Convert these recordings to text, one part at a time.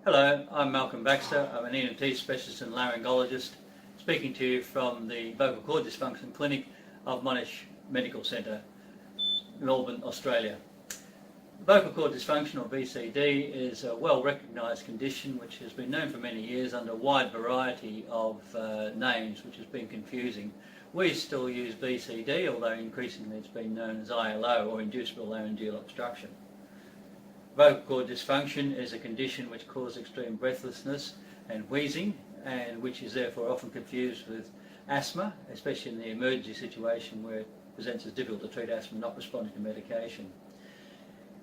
Hello, I'm Malcolm Baxter. I'm an ENT specialist and laryngologist, speaking to you from the vocal cord dysfunction clinic of Monash Medical Centre, Melbourne, Australia. Vocal cord dysfunction, or VCD, is a well recognised condition which has been known for many years under a wide variety of names, which has been confusing. We still use VCD, although increasingly it's been known as ILO, or inducible laryngeal obstruction. Vocal cord dysfunction is a condition which causes extreme breathlessness and wheezing, and which is therefore often confused with asthma, especially in the emergency situation where it presents as difficult to treat asthma not responding to medication.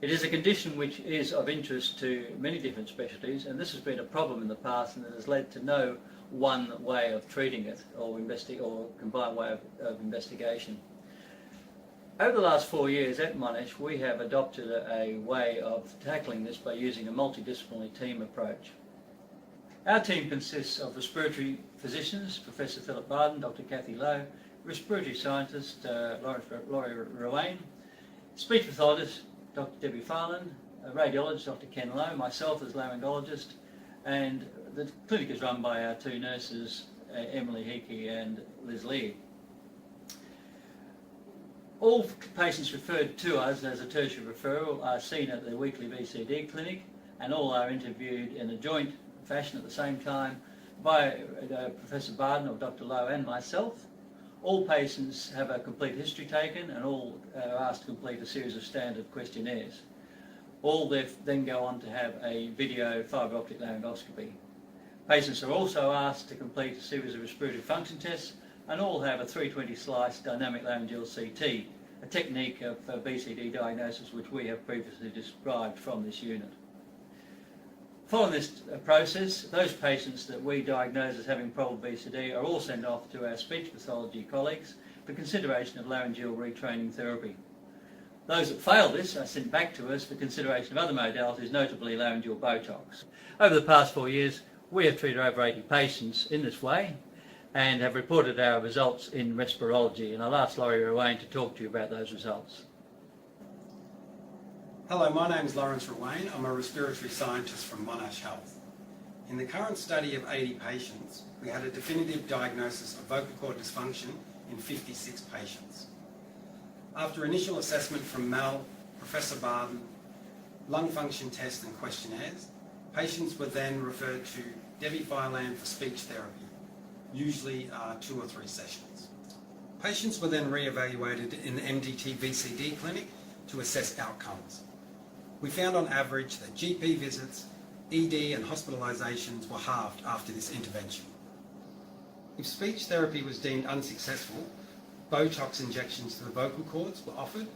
It is a condition which is of interest to many different specialties, and this has been a problem in the past, and it has led to no one way of treating it or combined way of investigation. Over the last 4 years at Monash, we have adopted a way of tackling this by using a multidisciplinary team approach. Our team consists of respiratory physicians, Professor Philip Barden, Dr. Kathy Lowe, respiratory scientist Laurie Ruane, speech pathologist Dr. Debbie Farland, a radiologist Dr. Ken Lowe, myself as laryngologist, and the clinic is run by our two nurses, Emily Hickey and Liz Lee. All patients referred to us as a tertiary referral are seen at the weekly VCD clinic, and all are interviewed in a joint fashion at the same time by Professor Barden or Dr. Lowe and myself. All patients have a complete history taken, and all are asked to complete a series of standard questionnaires. All then go on to have a video fibre optic laryngoscopy. Patients are also asked to complete a series of respiratory function tests, and all have a 320 slice dynamic laryngeal CT, a technique of VCD diagnosis which we have previously described from this unit. Following this process, those patients that we diagnose as having probable VCD are all sent off to our speech pathology colleagues for consideration of laryngeal retraining therapy. Those that fail this are sent back to us for consideration of other modalities, notably laryngeal Botox. Over the past 4 years, we have treated over 80 patients in this way and have reported our results in Respirology, and I'll ask Laurie Ruane to talk to you about those results. Hello, my name is Lawrence Ruane. I'm a respiratory scientist from Monash Health. In the current study of 80 patients, we had a definitive diagnosis of vocal cord dysfunction in 56 patients. After initial assessment from Mel, Professor Barden, lung function tests and questionnaires, patients were then referred to Debbie Farland for speech therapy, usually 2 or 3 sessions. Patients were then re-evaluated in the MDT VCD clinic to assess outcomes. We found on average that GP visits, ED and hospitalisations were halved after this intervention. If speech therapy was deemed unsuccessful, Botox injections to the vocal cords were offered,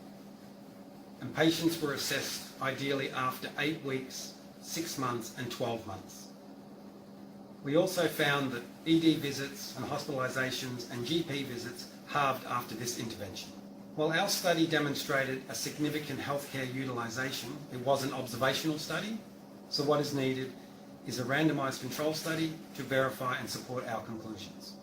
and patients were assessed ideally after 8 weeks, 6 months and 12 months. We also found that ED visits and hospitalisations and GP visits halved after this intervention. While our study demonstrated a significant healthcare utilisation, it was an observational study, so what is needed is a randomised control study to verify and support our conclusions.